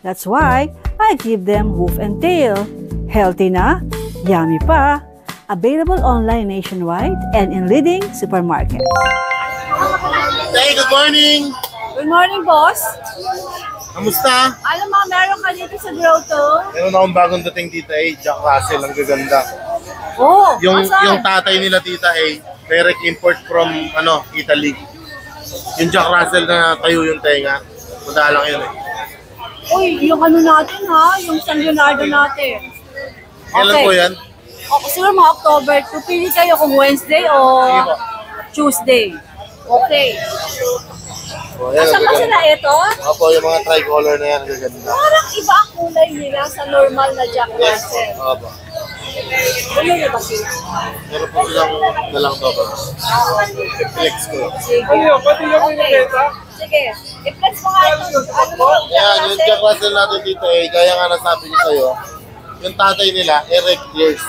That's why I give them hoof and tail. Healthy na, yummy pa. Available online nationwide and in leading supermarkets. Hey, good morning! Good morning, boss. Kamusta? Alam mo, meron ka dito sa Grotto? Meron akong bagong dating tita Jack Russell, ang gaganda. Oh, Yung tatay nila tita direct import from Italy. Yung Jack Russell na tayo yung tenga, madalang yun Uy, yung ano natin ha, yung San Leonardo natin. Kailan po yan? Siguro mga October 2. Pili kayo kung Wednesday o Tuesday. Okay. Asan ba sila ito? Opo, yung mga tricolor na yan, gaganda. Parang iba ang kulay nila sa normal na Jack Russell. Opo. Ano ba sila? Meron po silang dalang to ba? Flex ko. Okay. Sige. I-flex mo nga ito. Yan, yung Jack Russell natin dito gaya nga nasabi ko sa'yo, yung tatay nila, erect ears.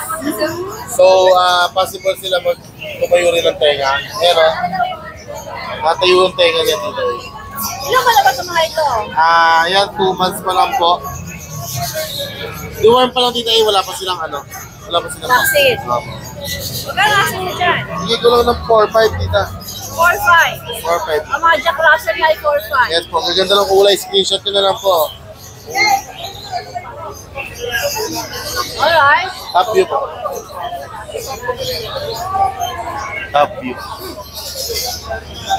So, possible sila tumayo rin ng tenga. Pero, natayo yung tenga niya dito Ilan ba na ba ito mga ito? Yan, 2 months pa lang po. Deworm pa lang dito wala pa silang wala pa silang vaccine. Opo. Magkano kasi nyo dyan? Sige ko lang ng 4-5 dita. 4-5. 4-5. Ang mga Jack Russell na ay 4-5. Yes po, gaganda ng kulay. Screenshot nyo na lang po. Alright. Top view po. Top view.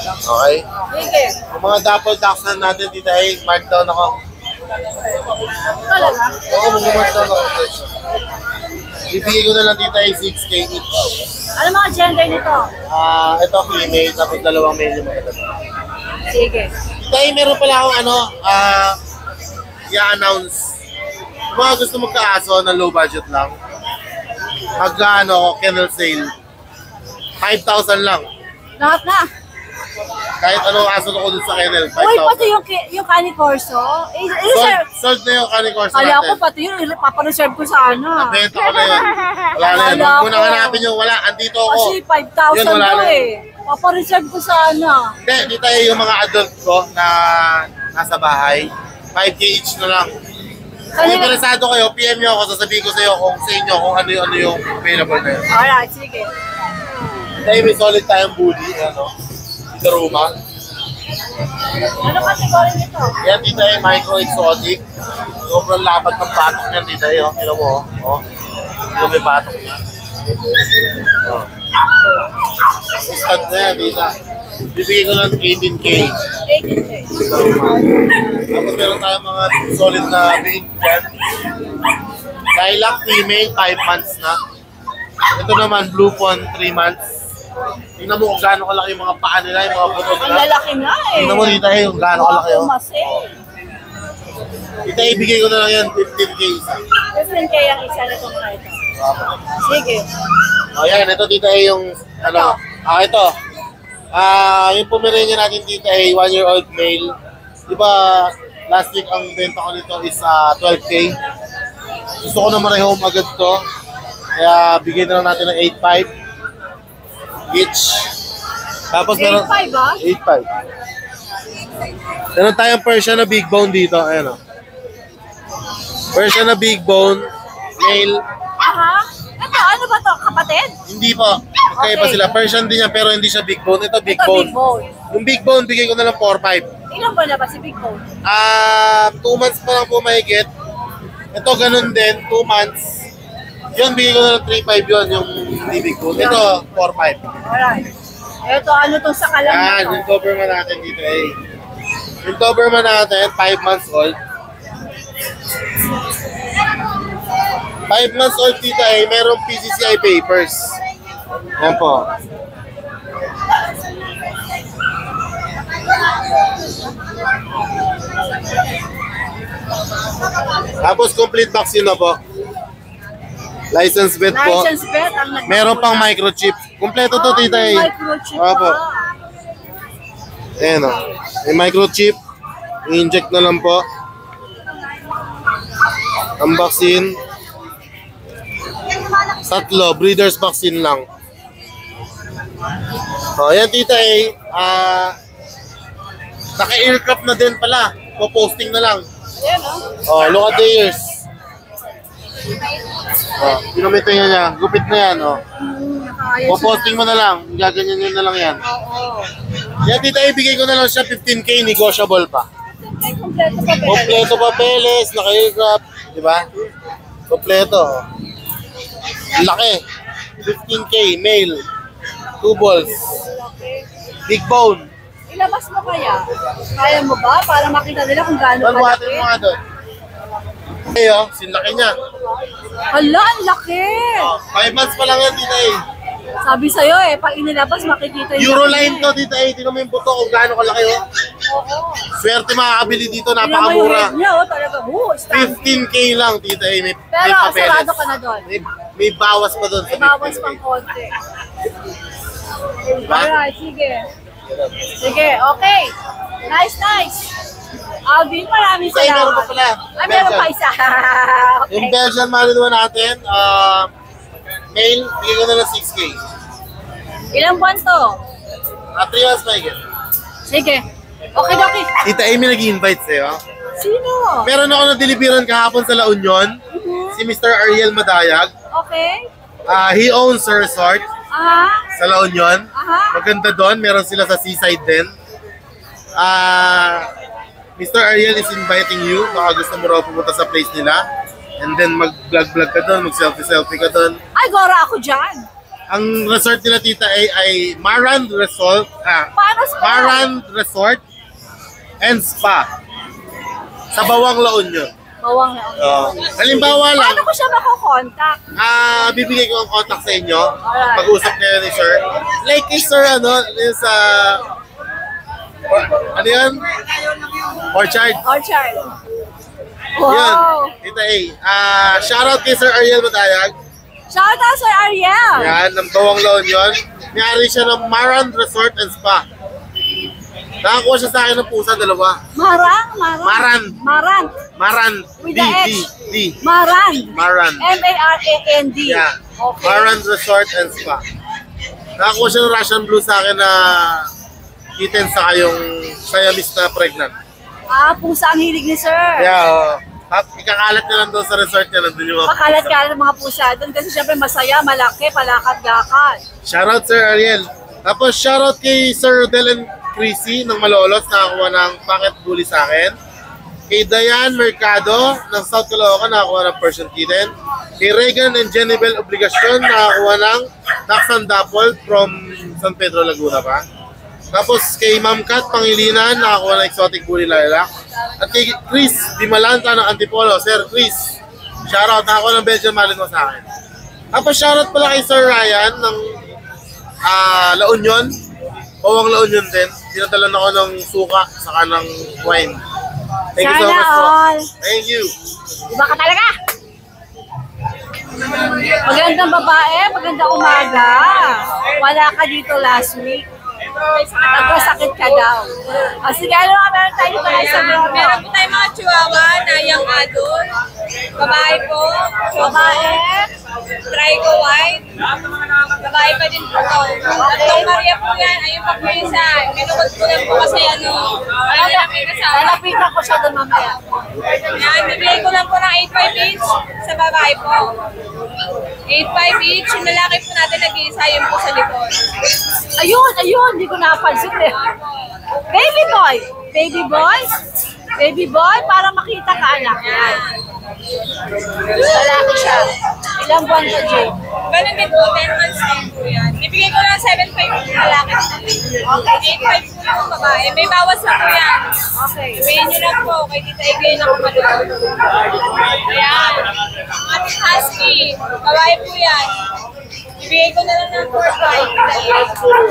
Okay. Sige. Yung mga double tax na natin dito mark down ako. Talaga? Oo, mag-mark down ako. Ibigay ko na lang dito 6K each. Ano mga gender nito? Ito female, tapos dalawang male yung mga. Sige. Dahil meron pala akong i-announce. Kung mga gusto magka-aso na low budget lang, kennel sale. 5,000 lang. Lahat na. Kahit anong aso ko dun sa kennel, 5,000. Uy, pati yung Canicorso. Sold na yung Canicorso Kala ko natin. pati yun, papareserve ko sana. Nabenta ko na yun. Wala na yun. Huwag mo na hanapin yung wala. Andito ako. Kasi 5,000 Yun, wala ko na yun. Papareserve ko sana. Hindi, di tayo yung mga adult ko na nasa bahay. 5K each na lang. Kung interesado kayo, PM nyo ako, sasabihin ko sa iyo kung sa inyo kung ano yung available na yun. Alright, sige. Dahil may solid tayong booty, Dito Roma. Ano kategory nito? Yan dito micro exotic. Sobrang lapad ng patok niyan dito Tignan mo, Ito may patok niya. Stud na yan dito. Bibigyan ko lang 18K. 18K. Tapos meron tayong mga solid na big dyan. Lilac female, 5 months na. Ito naman, blue fawn, 3 months. Tingnan mo kung gaano kalaki yung mga paa nila, yung mga buto Ang nila. lalaki nga Tingnan mo dito kung gaano kalaki yun. Dito ibigay ko na lang yan, 15K isa. 15K ang isa nito mga ito. Sige. Yan, ito dito yung, ito. Yung Pomeranian natin dito 1-year-old male. Diba, last week ang benta ko nito is 12K. Gusto ko na marehome agad to. Kaya bigay na lang natin ng 8.5 each. Tapos meron 8.5 ba? 8.5. Meron tayong Persian na big bone dito. Ayan Persian na big bone, male. Aha. Ito, ano ba to? Kapatid? Hindi po. Magkaiba sila. Persian din yan pero hindi siya big bone. Ito big Ito, bone. big bone. Yung big bone, bigay ko na lang 4.5. Ilan ba na ba si Big Bone? 2 months pa lang po mahigit. Ito ganun din, 2 months. Yun, bigay ko na lang 3.5 yun, yung big bone. Ito, 4.5. Alright. Ito, ano tong sa kalam na to? Yung Doberman natin dito Yung Doberman natin, 5 months old. 5 months old dito merong PCCI papers. Yan po. Tapos complete vaccine na po. License vet po. License vet ang Meron pang microchip. Kompleto to tita Microchip Opo. pa. Ayan May microchip. I-inject na lang po. Ang vaccine. Tatlo, breeder's vaccine lang. Ayan tita naka-aircraft na din pala. Po-posting na lang. Yan, no? Oh, look at the ears. Oh, pinamit niya. Gupit na yan, oh. Nakakayos Poposting mo na lang. Gaganyan nyo na lang yan. Oo. Yan, tita, ibigay ko na lang siya 15K, negotiable pa. Ay, kompleto pa pala. Kompleto papeles, naka-aircraft, di ba? Kompleto. Ang laki. 15K, male. 2 balls. Big bone. Ilabas mo kaya? Kaya mo ba? Para makita nila kung gaano Doon, buhatin kalaki. mo nga doon. Okay, oh, sinlaki niya. Hala, ang laki! Oh, 5 months pa lang yan, tita eh. Sabi sa'yo eh, pag inilabas makikita yung Euroline laki to, niya tita eh. Tingnan mo yung buto kung gaano kalaki, oh. Oo. Swerte makakabili dito, Tingnan mo yung napakamura. head niya, oh, talaga. Stand. 15K lang, tita eh. May Pero papeles. sarado ka na doon. May bawas pa doon sa May bawas 15K. pang konti. Diba? Alright, sige. Sige, okay. Nice, nice. Alvin, maraming Ay, meron salamat. pa pala. Ay, meron Belgian. pa isa. Yung Okay. Belgian Malinois natin, male, bigay ko na lang 6K. Ilang buwan to? 3 months pa higit. Sige. Okay, okay. Tita Amy nag-invite sa'yo. Sino? Meron ako na-deliveran kahapon sa La Union, si Mr. Ariel Madayag. Okay. He owns a resort Aha. sa La Union. Aha. Maganda doon, meron sila sa seaside din. Mr. Ariel is inviting you, baka gusto mo raw pumunta sa place nila. And then mag-vlog-vlog ka doon, mag-selfie-selfie ka doon. Ay, gora ako dyan. Ang resort nila, tita, ay Marand Resort. Paano sa Marand Resort and Spa. Sa Bawang La Union. Bawang na. Halimbawa lang, Paano ko siya makokontakt? bibigay ko ang contact sa inyo. Alright. Mag-usap kayo ni sir. Like kay sir, is ano yan? Orchard. Orchard. Yun. Wow. Tita A. Shoutout kay Sir Ariel Matayag. Shout out, Sir Ariel. Yan, ng Bawang La Union. May-ari siya ng Marand Resort and Spa. Nakakuha siya sa akin ng pusa, dalawa. Marang. Maran. Maran. With the H. D. Maran. Maran. M-A-R-A-N-D. Yeah. Okay. Marand Resort and Spa. Nakakuha siya ng Russian Blue sa akin na kitten sa yung Siamese na pregnant. Pusa ang hilig ni Sir. Yeah. Ikakalat niya lang doon sa resort niya. Nandun yung mga Pakalat-kalat ng mga pusa doon kasi syempre masaya, malaki, palakat-gakat. Shoutout Sir Ariel. Tapos shoutout kay Sir Rodel and Chrissy ng Malolos, nakakuha ng packet bully sa akin. Kay Diane Mercado ng South Caloocan, nakakuha ng Persian Kitten. Kay Regan and Jennifer Obligacion, nakakuha ng Dachshund Dapple from San Pedro, Laguna pa. Tapos kay Ma'am Kat Pangilinan, nakakuha ng Exotic Bully Lilac. At kay Chris Dimalanta ng Antipolo. Sir Chris, shoutout, nakakuha ng Belgian Malinois sa akin. Tapos shoutout pala kay Sir Ryan ng La Union. Bawang La Union din. Dinadalan ako ng suka saka ng wine. Thank you so Sana much po. all. Thank you. Iba ka talaga! Magandang babae, magandang umaga. Wala ka dito last week. Nagkasakit ka daw. Sige, ano nga meron tayo dito kayo sa mga? Meron po tayong mga chihuahua na young adult. Babae po. Babae. Trico white. Babae pa din po to. Tatlong Maria po yan. Ayun pa po yung isa. Minukod ko lang po kasi ano. Ayun na may kasama. Lalapitan ko siya doon mamaya. Yan. Bibigay ko lang po ng 8.5 each sa babae po. 8.5 each. Yung lalaki po natin nag-iisa. Yun po sa likod. Ayun, hindi ko napansin eh. Baby boy! Baby boy? Baby boy, para makita ka anak. Yan. Lalaki siya. Ilang buwan ka, Jay? Ganun din po. 10 months din po yan. Bibigay ko lang 7.5 yung lalaki. Okay. 8.5 po yung babae. May bawas na po yan. Okay. Sabihin nyo lang po, kay Tita Igay na kumalun. Ayan. Ang ating husky, babae po yan. Ibigay ko na lang ng 4-5.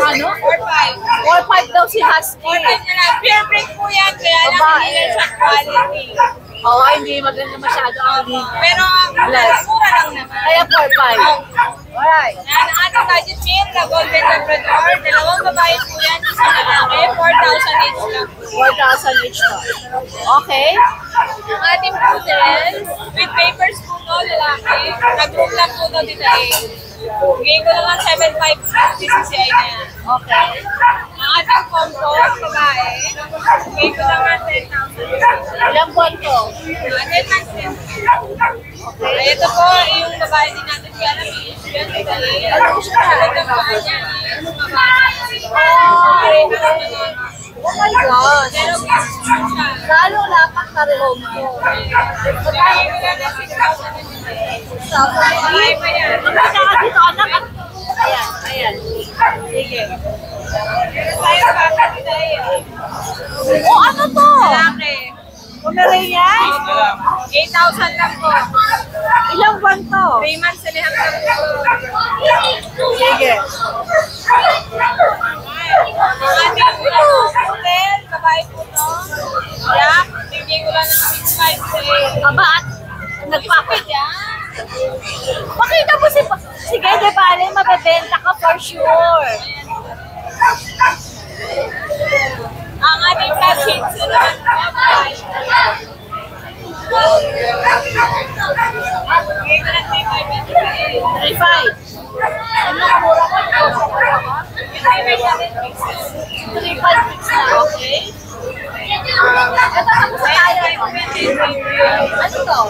Ano? 4-5. 4-5 daw si Husky. 4-5 na lang. Pure breed po yan, kaya lang Babae. hindi lang siya quality. Oo, hindi maganda masyado ang lead. Pero mura lang naman. Kaya 4-5. Alright. Yan, ang ating gadget meal na Golden Labrador. Dalawang babae po yan, isang lalaki. 4,000 each lang. 4,000 each to. Okay. Ang ating poodle, with papers po no, lalaki. Nag-group lang po no, Tita A. Bigay ko lang ng 7.5 CCCI na yan. Okay. Ang ating combo, babae, bigay ko lang ng 10,000. Ilang buwan to? 10 months din. Ay, ito po, yung babae din natin kaya namin. Yan, ano siya? Ito po kanya. Yung babae. Oh my God! Pero siya. Lalo lapat na rehom ko. Bigay ko lang ng 6,000. Babae pa yan. Magkaka dito anak at... Ayan, ayan. Sige. Meron tayo baka dito eh. O ano to? Lalaki. Pomeranian? 8,000 lang po. Ilang buwan to? 3 months and a half lang po. Sige. Ang ating hotel, babae po to. Black, bigay ko lang ng 6,500. Aba at nagpapit yan. Pakita mo si... Sige, di bale, mabebenta ka for sure. Ang ating black shih tzu naman po, babae. Bigay ko ng 3,500. 3.5. Ano mura ko? Yung 3,500 natin fix. 3.5 fix na, okay? Ito tapos na tayo. Ano to?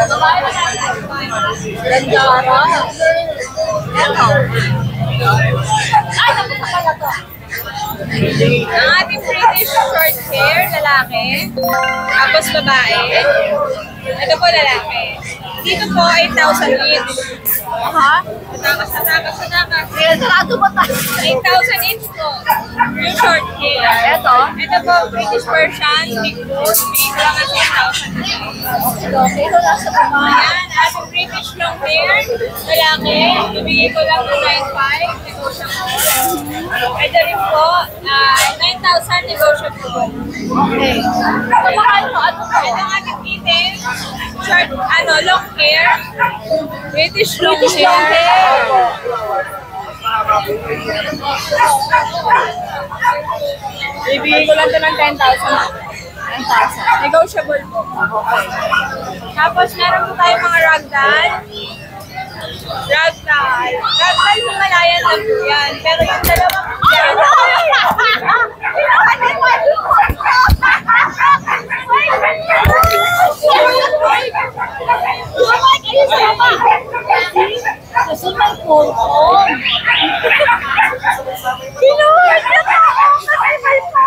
Babae na natin. Ganda ba? Ito. Ay, tapos na pala to. Ang ating British short hair, lalaki. Tapos babae. Ito po lalaki. Dito po 8,000 each. Aha. Takas. Sige, sarado mo tayo. 8,000 each po. Yung short hair. Ito. Ito po, British Persian, big boot. Bigay ko lang ang 10,000. Okay, ito lang sa babae. Ayan, ating British long hair, lalaki. Ibigay ko lang ng 9,500, negotiable. Ito rin po, 9,000 negotiable. Okay. Ito mahal mo, ano to? Ito ang ating kitten, short, long hair. British long hair. Ibigay ko lang ito ng 10,000. 10,000. Negotiable po. Okay. Tapos meron po tayo mga ragdoll. Ragdoll Himalayan lang po yan. Pero yung dalawang yan. Susunod po. Pinuhod na ako kasi may pomo.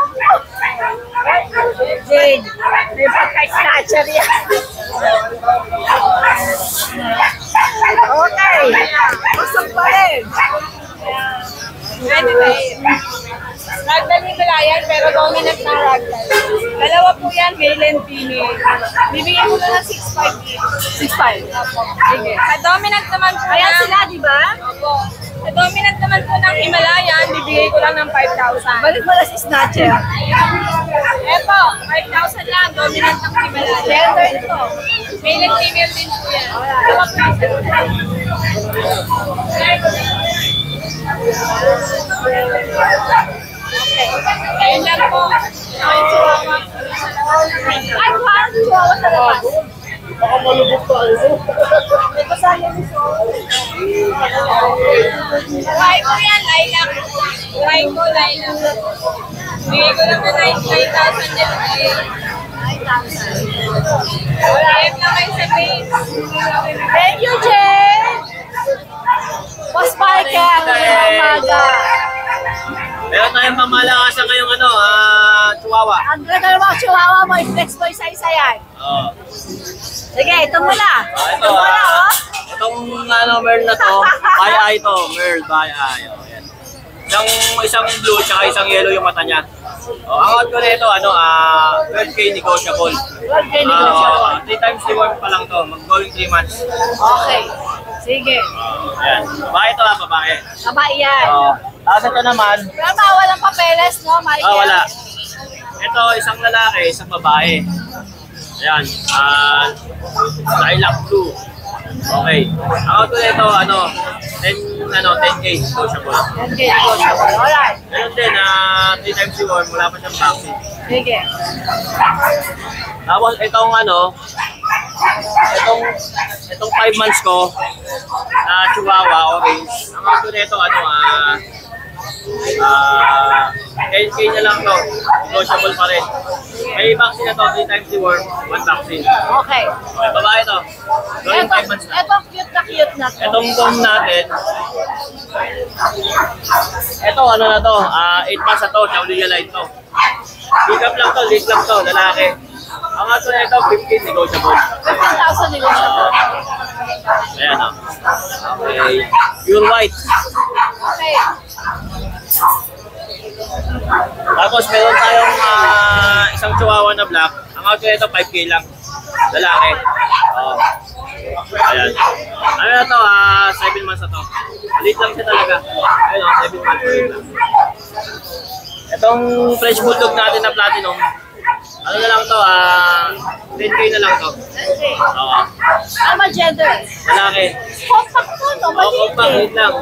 Jane, may pagka-snatcher yan. Okay. Usap pa rin. Anyway, ragdoll Himalayan pero dominant na ragdoll. Dalawa po yan, male and female. Bibigyan ko na ng 6,500 each. 6.5. Sige. Sa dominant naman po Kaya ng... sila, di ba? Opo. Sa dominant naman po ng Himalayan, bibigay ko lang ng 5,000. Balik mo na si snatcher. Epo, 5,000 lang, dominant ng Himalayan. Gender ito. Male and female din po yan. Dalawa po yan. Ayun lang po. Ay, chihuahua. Ay, parang chihuahua sa labas. Baka malubog tayo. Ito sa akin ni Try ko yan, lilac. Try ko, lilac. Bigay ko lang na 9,000 din. Live na kayo sa page. Thank you, Jen! Boss Mike, ang umaga. Meron tayong pamalakasan ngayong chihuahua. Ang ganda ng mga chihuahua mo, i-flex mo isa-isa yan. Oo. Sige, ito muna. Ito, Ito muna, oh. itong Merl na to, by eye to, Merl by eye. Oh, yan. Isang blue, tsaka isang yellow yung mata niya. Oh, ang out ko na ito, 12K negotiable. 12K negotiable. 3 times reward pa lang to, mag-going 3 months. Okay. Sige. Ayan. Babae ito babae. Babae yan. Tapos ito naman, Pero walang papeles, no, Michael? wala. Ito, isang lalaki, isang babae. Ayan, lilac blue. Okay. Ang out ko na ito, 10K negotiable. Okay, negotiable. Alright. Meron din, 3 times reward, wala pa siyang vaccine. Sige. Tapos itong Itong 5 months ko na Chihuahua orange. Ang auto nito ano 10K na lang to. Negotiable pa rin. May vaccine na to, 3 times the worm, 1 vaccine. Okay. Okay, babae to. Going 5 months na. Ito cute na to. Itong tom natin, ito ano na to, 8 months na to, Chow Light to. Pick up lang to, late lang to, lalaki. Ang ato na ito, 15, negotiable. 15,000 negotiable. Ayan o. Okay. Pure white. Okay. Tapos meron tayong isang chihuahua na black. Ang auto na ito, 5K lang. Lalaki. Ayan. Ano na to, 7 months na to. Late lang siya talaga. Ayun o, 7 months late lang. Itong French Bulldog natin na platinum, ano na lang to, 10K na lang to. Okay. Oo. Ano gender? Lalaki. Compact to, no? Oo, Maliit wait lang.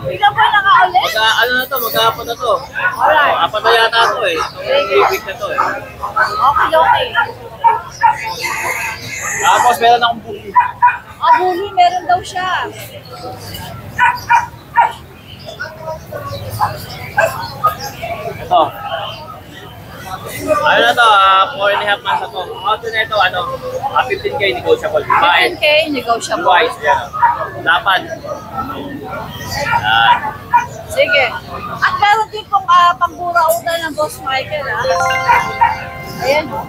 Bigyan pa nakaulit? Ano na to, magkahapon na to. Alright. Apat na yata to eh. Itong week na to eh. Okay, okay. Tapos meron akong bully. Bully, meron daw siya. Ito. Ano na to, 4.5 months na to. Ang auto na ito, 15K negotiable. Babae. 10K, negotiable. Twice, yan. Dapat. Yan. Sige. At meron din pong pangburautan ng Boss Michael, ha? Ayan, o.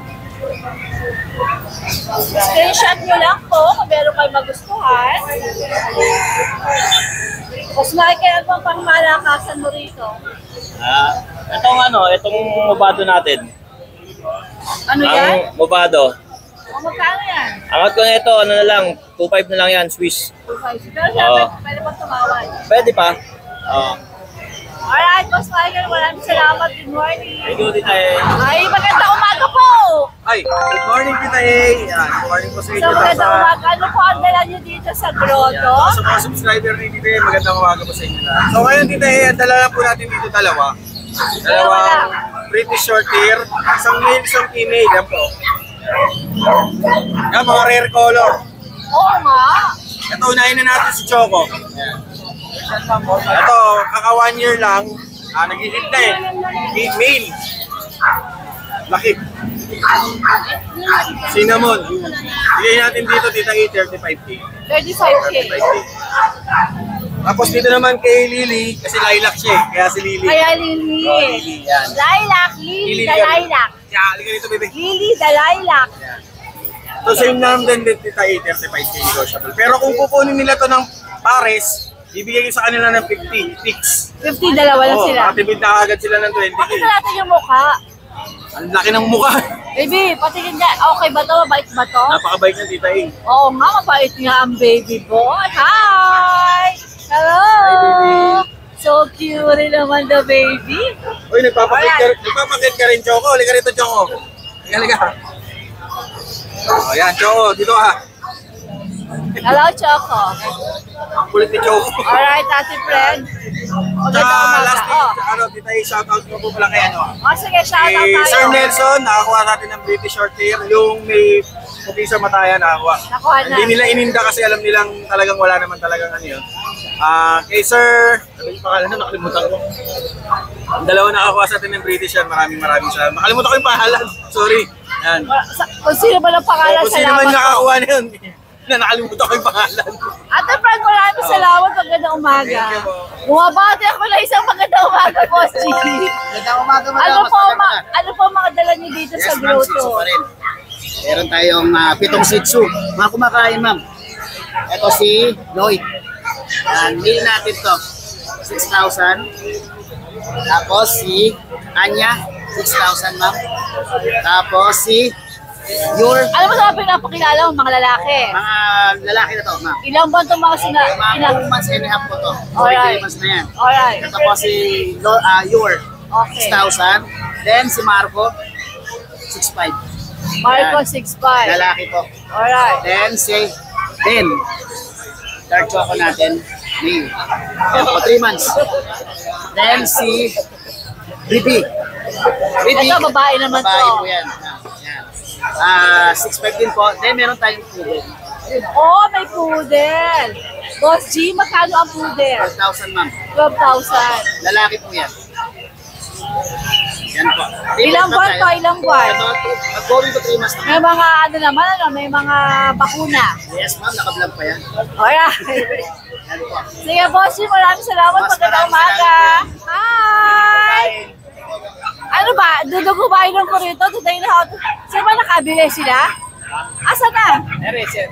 Screenshot nyo lang po kung meron kayo magustuhan. Boss Michael, ano bang pangmalakasan mo rito? Itong mobado natin. Ano yan? Ang mobado. Magkano yan? Angat ko na ito, ano na lang, 2.5 na lang yan, Swiss. 2.5. Pero syempre, pwede bang tumawad? Pwede pa. Oo. Alright, Boss Michael, maraming salamat. Good morning. Thank you, Tita E. Ay, magandang umaga po! Ay, good morning kita eh. Yan, good morning po sa inyo. So, magandang umaga. Ano po ang dala nyo dito sa grotto? Sa mga subscriber ni Tita eh, magandang umaga po sa inyo lahat. So ngayon Tita eh, ang dala po natin dito dalawang British short hair, isang male, isang female. Yan po. Yan, mga rare color. Oo nga. Ito, unahin na natin si Choco. Yan. Ito, kaka 1 year lang. Naghihintay. Male. Laki. Cinnamon. Bigay natin dito, Tita E, 35K. 35K. 35K. Tapos dito naman kay Lily, kasi lilac siya eh. Kaya si Lily. Kaya Lily. Oh, Lily, yan. Lilac. Lily the yan. lilac. Yeah, halika dito, baby. Lily the lilac. So same naman din Tita E, 35K negotiable. Pero kung kukunin nila to ng pares, bibigay ko sa kanila ng 50 fix. 50, dalawa lang sila. Makatipid na agad sila ng 20K. Pakita natin yung mukha. Ang laki ng mukha. Baby, patingin niya. Okay ba to? Mabait ba to? Napakabait ng Tita E. Oo nga, mabait nga ang baby boy. Hi! Hello! Hi, baby. So cute rin naman the baby. Uy, nagpapakit ka rin, Choco. Halika rito, Choco. Halika. Oh, yan, Choco. Dito ka. Hello, Choco. Ang kulit ni Choco. Alright, ate friend. Maganda Last umaga. thing, Tita E, shoutout mo po pala kay Sige, shoutout kay tayo. Sir Nelson, nakakuha natin ng British short hair, yung may puti sa mataya nakakuha. Nakuha na. Hindi nila ininda kasi alam nilang talagang wala naman talagang ano yun. Kay Sir, ano yung pangalan na nakalimutan ko. Ang dalawa nakakuha sa atin ng British yan, maraming salamat. Nakalimutan ko yung pangalan, sorry. Yan. Kung sino ba ng pangalan, Kung sino man salamat. nakakuha na yun, na nakalimutan ko yung pangalan. Ate friend, maraming salamat. Magandang umaga. Thank you po. Bumabati ako na isang magandang umaga, Boss G. Magandang umaga, Ano po mga dala niyo dito sa grotto? Meron tayong 7 Shih Tzu. Mga kumakain, ma'am. Ito si Lloyd. Male natin to. 6,000. Tapos si Anya. 6,000, ma'am. Tapos si Ano mo sa pinapakilala mo, mga lalaki? mga lalaki na to, ma'am. Ilang buwan itong mga Mga 2 months and a half po to. Alright. 3 months na yan. Alright. Ito po si Yor. Okay. 6,000. Then si Marco. 6,500. Marco, Yan. 6'5". Lalaki po. Alright. Then si Ben. Dark choco natin. Male. Yan po, 3 months. Then si Bibi. Ito, babae naman Babae to. po yan. Yan. 6'5 din po. Then meron tayong poodle. Oh, may poodle. Boss G, magkano ang poodle? 12,000 ma'am. 12,000. Lalaki po yan. Yan po. Ilang buwan to? Ilang buwan? Ito, mag-going to 3 months na. May mga ano naman, ano, may mga bakuna. Yes ma'am, naka-vlog pa yan. Alright. Yan po. Sige, Boss G, maraming salamat. Boss, Magandang maraming umaga. Hi! Ano ba? Dudugubayin ko rito. Today na ako. Saan ba nakabili sila? Asa na? Ere, sir.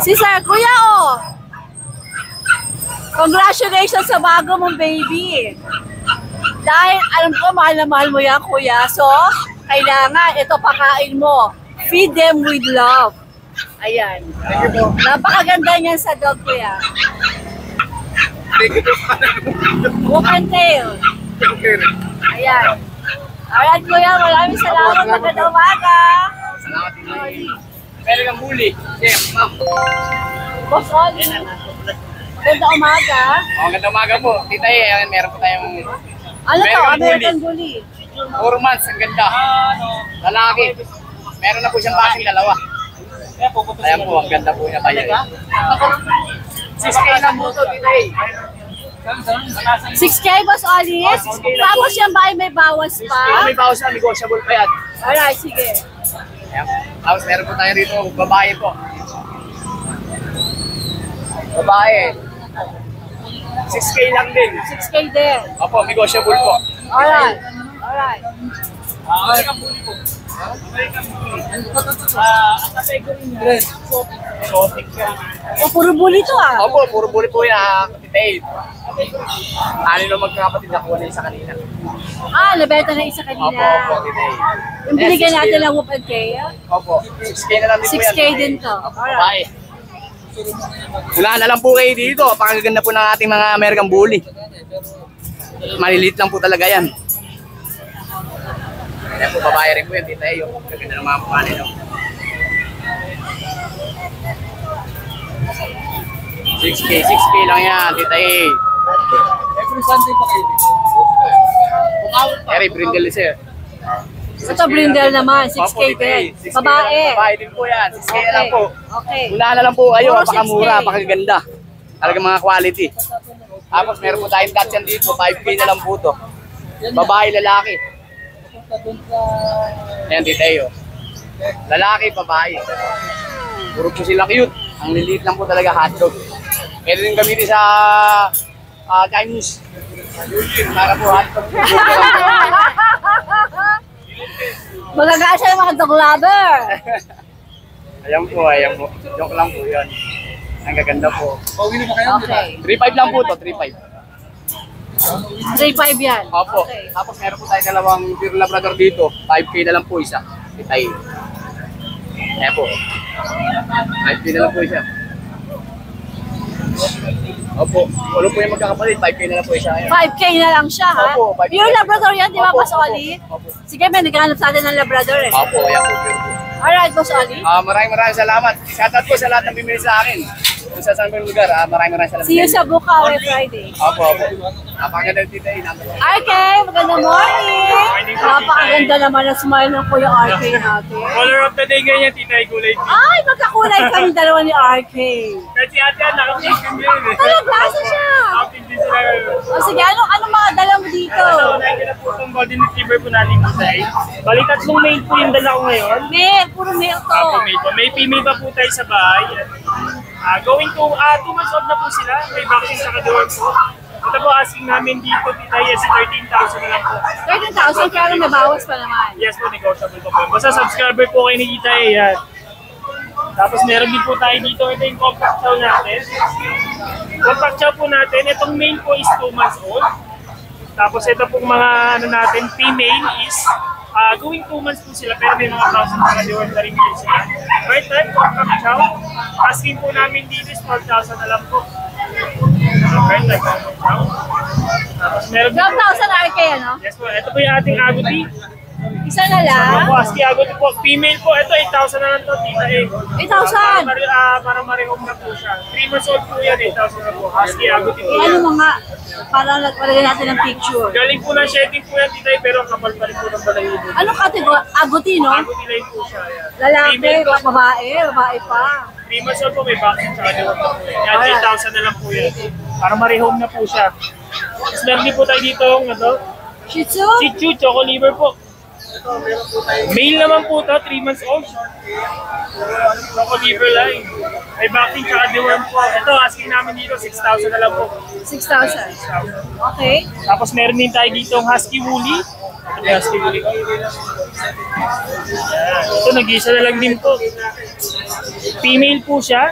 Si Sir Kuya, oh. Congratulations sa bago mong baby. Dahil alam ko, mahal na mahal mo yan, Kuya. So, kailangan ito pakain mo. Feed them with love. Ayan. Napakaganda niyan sa dog, Kuya. Hook and tail. Ayan. Alright, Kuya. Maraming salamat. Magandang umaga. Salamat din. Meron kang bully. Chef, ma'am. Boss Oli. Magandang umaga. Magandang umaga po. Tita eh, meron po tayong Ano to? American American Bully. 4 months. Ang ganda. Lalaki. Meron na po siyang basing dalawa. Ayan po, ang ganda po niya tayo. 6K lang po ito, Tita eh. 6K, Boss Oli. Tapos yan ba ay may bawas pa? May bawas na, negotiable pa yan. Alright, sige. Ayan. Tapos meron po tayo rito, babae po. Babae. 6K lang din. 6K din. Opo, negotiable po. Alright. Alright. American Bully po. American Bully. Ang category niya. Exotic siya. O, puro bully to ah. Opo, puro bully po yan. Kapitid. Ano na magkakapatid nakuha na isa kanina. Ah, nabenta na isa kanina. Opo, kapitid. Yung binigyan natin ng whoop and tail. Opo, 6K na lang din po yan. 6K din to. Opo, babae. Wala na lang po kayo dito. Pakaganda po ng ating mga American Bully. Maliliit lang po talaga yan. Ayan po, babae rin po yan, Tita Eyo. Kaganda ng mga pumali, no? 6K lang yan, Tita Eyo. Every Sunday pa kayo dito. Eri, brindle sir. Ito brindle naman, 6K din. Babae. Babae din po yan, 6K Okay. lang po. Okay. Wala na lang po kayo, Puro pakamura, 6K. pakaganda. Talagang mga quality. Tapos meron po tayong Dachshund dito, 5K na lang po to. Babae, lalaki. Ayan, Tita Eyo. Lalaki, babae. Puro po sila cute. Ang liliit lang po talaga, hotdog. Pwede rin gamitin sa Chinese. Para po hotdog. Magagaan siya ng mga dog lover. Ayan po, ayan po. Joke lang po yan. Ang gaganda po. Pauwi na ba kayo? Okay. 3.5 lang po to, 3.5. 3.5 yan. Opo. Okay. Tapos meron po tayo dalawang pure labrador dito. 5K na lang po isa. Itay. Ayan po. 5K na lang po isa. Opo. Walo po yung magkakapalit. 5K na lang po isa. Ayan. 5K na lang siya, ha? Opo, 5K. Pure Labrador yan, di ba, Opo, Boss opo, Oli? opo. Sige, may naghanap sa atin ng Labrador eh. Opo, ayan po. Pure po. Alright, Boss Oli. Maraming salamat. Shoutout po sa lahat ng bimili sa akin. Kung sa saan pong lugar, maraming salamat. See you sa Bukawi Friday. Opo, opo. Napakaganda dito eh. RK, magandang morning! Napakaganda naman ang smile ng Kuya RK natin. Color of the day ganyan, Tita Gulay. Ay, magkakulay kami dalawa ni RK. Kasi ate yan, nakapig din yun eh. Talaga, asa siya? Nakapig din sila. O sige, anong mga dala mo dito? So, nakikita na po itong golden retriever po natin Tita. Bali, tatlong male po yung dala ko ngayon. Male, puro male to. Male po. May female pa po tayo sa bahay. Going to 2 months old na po sila. May vaccine sa kaduwan po. Ito po asking namin dito, Tita, yes, 13,000 na lang po. 13,000, pero may bawas pa naman. Yes po, negotiable po po. Basta subscriber po kayo ni Tita, yan. Tapos meron din po tayo dito, ito yung compact chow natin. Compact chow po natin, itong male po is 2 months old. Tapos ito pong mga ano natin, female is going 2 months po sila, pero may mga thousand para di na rin din sila. Right type, compact chow. Asking po namin dito is 12,000 na lang po. Right type, compact chow. Tapos meron din po. 12,000 RK, ano? Yes po, ito po yung ating agouti. Isa na lang? Ako, Husky Agouti po. Female po, ito 8,000 na lang to, tita eh. 8,000? Para marehong na po siya. 3 months old po yan, 8,000 na po. Husky Agouti po Ano yan. mga, para nagpalagay natin ng picture. Galing po ng shedding po yan, tita eh, pero kapal pa rin po ng balahibo. Anong kategorya? Agutino? Agouti line po siya. Yan. Lalaki, Female po, babae pa. 3 months old po, may vaccine sa kanya po. Yan, 8,000 na lang po yan. Para marehong na po siya. Tapos meron din po tayo dito, Shih Tzu? Shih Tzu, Choco Liver po. Male naman po to, 3 months old. Choco Liver line. May vaccine tsaka deworm po. Ito, asking namin dito, 6,000 na lang po. 6,000. Okay. Tapos meron din tayo dito ang Husky Woolly. Ito may Husky Woolly. Ito, nag-isa na lang din po. Female po siya.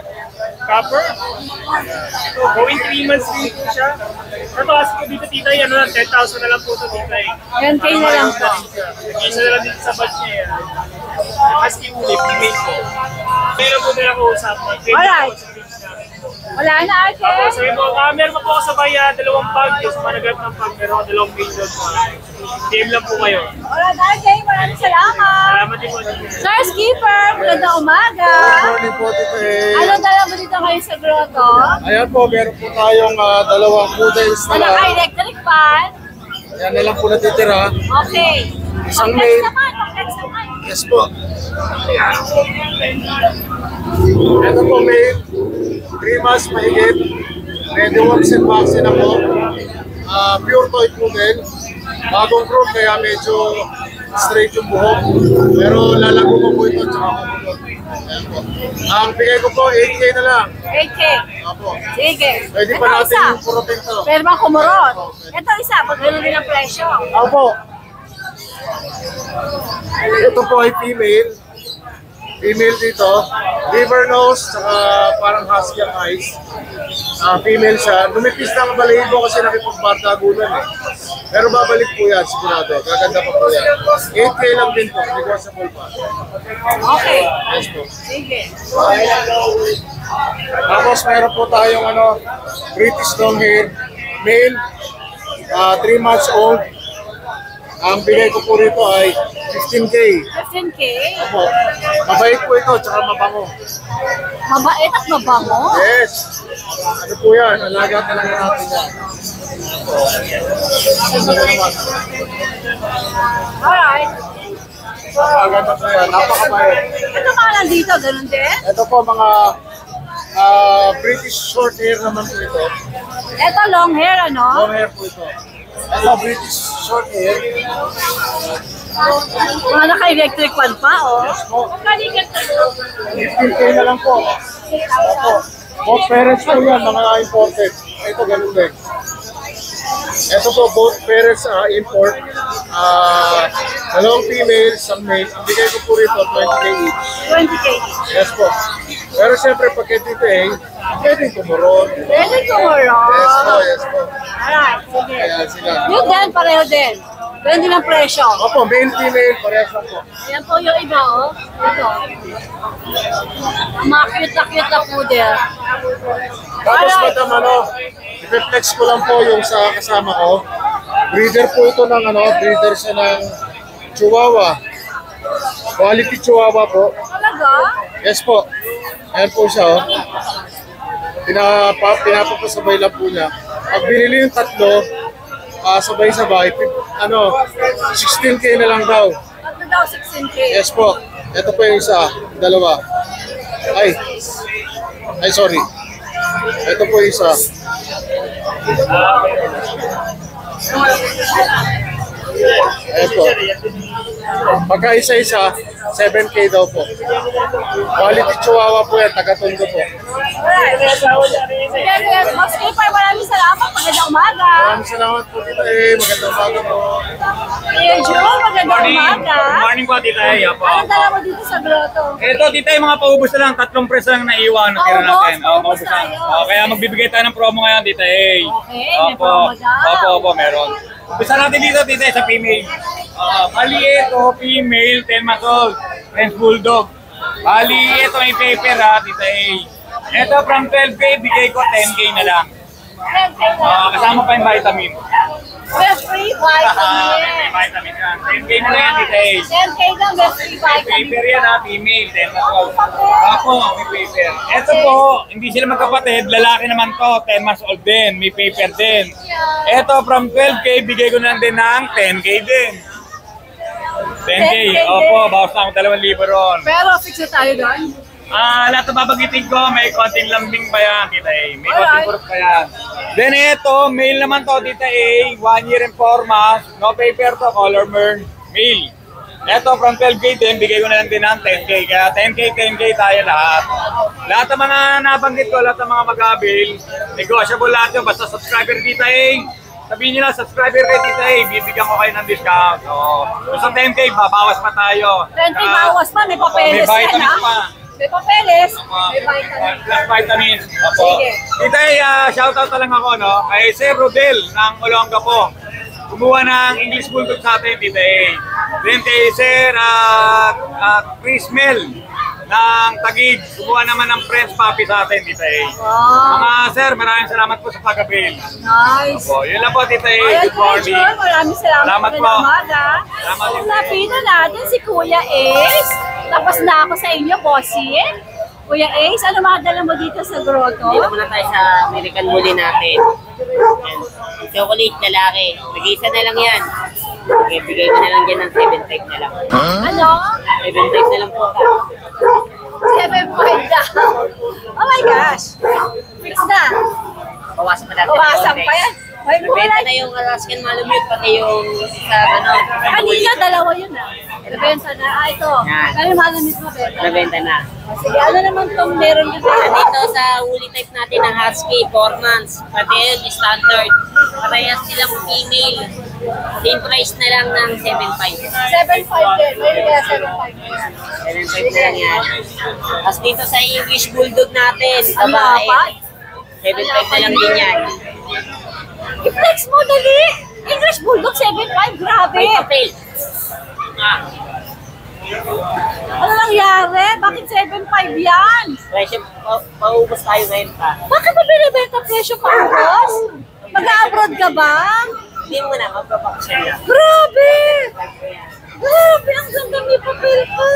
Copper. Ito, going 3 months din po siya. Ito, Husky dito, tita, yan na lang, 10,000 na lang po ito, tita. 10K na lang po. Nag-isa na lang dito sa batch niya yan. Husky Woolly, female po. Meron po nila ko usap. Alright. Wala na, Ate. Tapos sabi mo, meron pa po ako sabay 2 pag. Yung managat ng pag, meron ako 2 main doon. Game lang po kayo. Alright, Ate. Maraming salamat. Salamat din po. Sir Skipper, magandang umaga. Morning po, Tita A. Anong dala mo dito ngayon sa grotto? Ayan po, meron po tayong dalawang poodles na Ano lang. ka, electric fan? Ayan na lang po natitira. Okay. Isang Pag-text mail. naman, pag-text naman. Yes po. Ito po, may 3 months mahigit. Ready works and vaccine ako. Pure toy poodle. Bagong group kaya medyo straight yung buhok. Pero lalago ko po ito tsaka kukulot. Ayan po. Ang bigay ko po, 8K na lang. 8K. Apo. Sige. Pwede pa Ito natin isa. yung purutin to. Pero mga kumurot. Ito isa, pag gano'n din ang presyo. Apo. Ito po ay female. Female dito. Liver nose, saka parang husky ang eyes. Female siya. Lumipis na ang balahibo kasi nakipagbardagulan eh. Pero babalik po yan, sigurado. Gaganda pa po yan. 8K lang din po. Negotiable pa. Okay. Yes po. Sige. Tapos meron po tayong British long hair. Male. 3 months old. Ang bigay ko po rito ay 15K. 15K? Opo. Mabait po ito, tsaka mabango. Mabait at mabango? Yes. Ano po yan? Alaga talaga natin yan. Ganda naman. Alright. Napakaganda po yan. Napakabait. Ito mga nandito, ganun din? Ito po mga British short hair naman po ito. Ito long hair, ano? Long hair po ito. Ito British short hair. Mga naka-electric fan pa, oh. Yes po. 15K na lang po. Opo. Both parents po yan, mga imported. Ito ganun din. Ito po, both parents import. Dalawang female, isang male. Ang bigay ko po rito, 20K each. 20K. Yes po. Pero siyempre, pag dito pwedeng tumurot. Pwede kumurot. Yes po, yes po. Alright, sige. Ayan sila. Yun din, pareho din. Ganun din ang presyo. Opo, male, female, parehas lang po. Ayan po yung iba, oh. Ito. Ang mga cute na poodle. Tapos madam, i-flex ko lang po yung sa kasama ko. Breeder po ito ng breeder siya ng Chihuahua. Quality Chihuahua po. Talaga? Yes po. Ayan po siya, oh. Pinapapasabay lang po niya. Pag binili yung tatlo, sabay-sabay, 16K na lang daw. Tatlo daw, 16K. Yes po. Ito po yung isa, dalawa. Ay, sorry. Ito po yung isa. Ayan po. Pagka isa-isa, 7K daw po. Quality Chihuahua po yan, taga-Tondo po. Sige, Boss Skipper, maraming salamat. Magandang umaga. Maraming salamat po dito magandang umaga po. Kuya Jun, magandang umaga. Morning po, Tita A. Apo. Anong dala mo dito sa grotto? Ito, Tita, yung mga paubos na lang. 3 press lang naiwan. Natira Paubos, natin. paubos Paubos na. tayo. Kaya magbibigay tayo ng promo ngayon, Tita A. Okay, may promo daw. Opo, meron. Umpisa natin dito, Tita, sa female. Bali, ito, female, 10 months old. French Bulldog. Bali, ito may paper ha, Tita A. Ito, from 12K, bigay ko 10K na lang. Okay, Kasama pa yung vitamin. May free vitamin. May vitamin yan. 10K na lang yan, Tita A. 10K lang, may free May vitamin. paper yan ha, female. 10 na 12. Apo, may paper. Ito po, hindi sila magkapatid. Lalaki naman to, 10 months old din. May paper din. Ito, from 12K, bigay ko na lang din ng 10K din. 10K. Opo, bawas na akong 2,000 ron. Pero fix na tayo doon. Lahat na babagitin ko, may konting lambing pa yan, Tita A. May konting kurot pa yan. Then ito, male naman to, Tita A. 1 year and 4 months. No paper to, color burn. Male. Ito, from 12K din, bigay ko na lang din ng 10K. Kaya 10K tayo lahat. Lahat ng mga nabanggit ko, lahat ng mga mag-avail, negotiable lahat yun. Basta subscriber, Tita A. Sabihin nyo lang, subscriber kay Tita A, bibigyan ko kayo ng discount. So, sa 10K, babawas pa tayo. 20 bawas pa, may papeles may yan vitamins pa. May papeles, may vitamins. Plus vitamins. Opo. Sige. Tita A, shoutout na lang ako, no? Kay Sir Rodel ng Olongapo. Kumuha ng English Bulldog sa atin, Tita A. Then kay Sir Chris Mel ng Taguig. Kumuha naman ng French Puppy sa atin, Tita A. Wow, Mga sir, maraming salamat po sa pag-avail. nice. Opo, yun lang po, Tita A. Ayan, Good morning. Kuya John, maraming salamat. Salamat Magandang po. umaga. Salamat din. Lapitan natin si Kuya Ace. Tapos na ako sa inyo, bossing. Kuya Ace, ano madala mo dito sa grotto? Dito muna tayo sa American Bully natin. Yan. Chocolate, lalaki. Nag-iisa na lang yan. Okay, bigay ko na lang dyan ng 7.5 na lang. Ano? 7.5 na lang po. 7.5 daw. Oh my gosh. Fix na. Bawasan pa natin. Bawasan pa yan. May Nabenta kulay. na yung Alaskan Malamute, pati yung sa ano. Kanina, dalawa yun ah. Nabenta na. Ah, ito. Yan. Kaya malamit mo, Benta. Nabenta na. Sige, ano naman itong meron dito? Nandito sa woolly type natin ng Husky, 4 months. Pati yun, standard. Parehas silang female. Same price na lang ng 7.5. 7.5 din. May kaya 7.5. 7.5 na lang yan. Tapos dito sa English Bulldog natin, Ang babae. lapad. 7.5 na lang din yan. I-flex mo, dali. English Bulldog 7.5. Grabe. May papel. Ano nangyari? Bakit 7.5 yan? Presyo, paubos tayo ngayon pa. Bakit mo binibenta presyo pa ubos? Mag-abroad ka ba? Hindi mo na, magpapaksyon na. Grabe! Grabe, ang ganda may papel pa.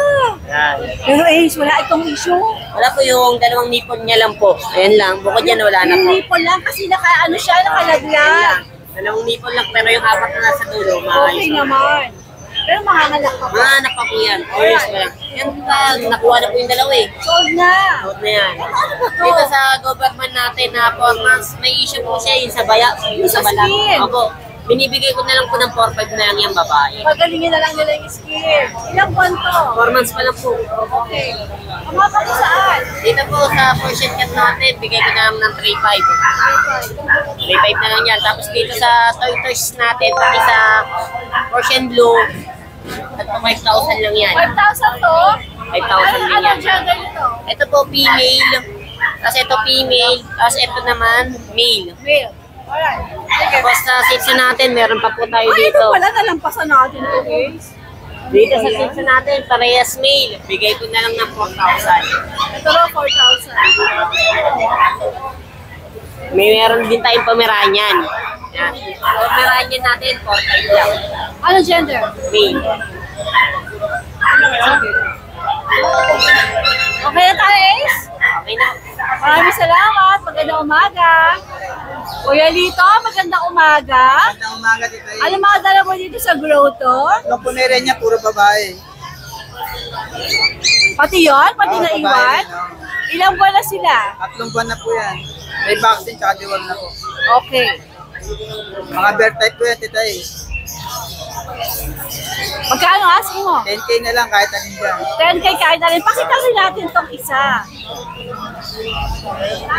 Yan. Pero Ace, wala itong issue. Wala po yung dalawang nipon niya lang po. Ayan lang, bukod yan wala na po. Hindi po lang kasi ano siya, Ayan nakalaglag. lang. Dalawang nipon lang pero yung apat na nasa dulo, Okay maayos. naman. Pero mahangalak ka pa. Mga anak pa po yan. 4 years pa lang. Yan pa, nakuha na po yung dalawa eh. Sold na. Out na yan. Ano ba to? Dito sa government natin na 4 months, may issue po siya yung sa baya. Yung sa balat. skin. Opo. Binibigay ko na lang po ng 4-5 na lang yung babae. Pagalingin na lang nila yung skin. Ilang buwan to? 4 months pa lang po. Okay. Kumaka ko saan? Dito po sa portion cut natin, bigay ko na lang ng 3.5. 3.5 na lang yan. Tapos dito sa toy toys natin, pati sa portion blue, at 5,000 lang yan. 5,000 to? 5,000 din Ano yan. gender nito? Ito po female, tapos ito female, tapos ito naman male. Male. Alright. Sige. Tapos sa section natin, meron pa po tayo Ay, ito dito. pala, nalampasan natin ito, guys. Dito sa section natin, parehas male. Bigay ko na lang ng 4,000. Ito raw, 4,000. May meron din tayong Pomeranian. Yan. Pomeranian natin, 4,500 lang. Ano gender? Male. Okay na tayo, Ace? Okay na. Maraming salamat. Magandang umaga. Kuya Lito, magandang umaga. Magandang umaga, Tita A. Ano mga dala mo dito sa grotto? Yung pumeria niya, puro babae. Pati yon, pati Oo, naiwan? babae, no? Ilang buwan na sila? 3 buwan na po yan. May vaccine tsaka diwal na po. Okay. Mga bear type po yan, Tita A. Magkano asking mo? 10K na lang kahit alin dyan. 10K kahit na rin. Pakita rin natin tong isa.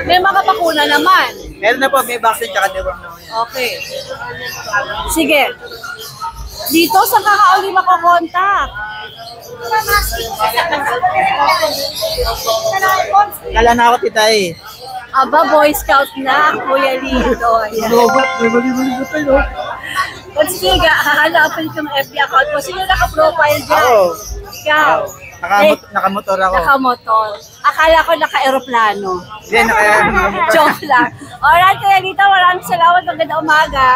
May mga bakuna naman. Meron na po, may vaccine tsaka diwal na po yan. Okay. Sige. Dito sa kakauli makokontak. Kala na ako, Tita A. Aba, Boy Scout na, Kuya Lito. Ayan. But sige, hahanapin ko ng FB account mo. Sino naka-profile dyan? Ako. Ikaw. Nakamotor ako. Nakamotor. Akala ko naka-aeroplano. Hindi, naka Joke lang. Alright, Kuya Lito, maraming salamat. Magandang umaga.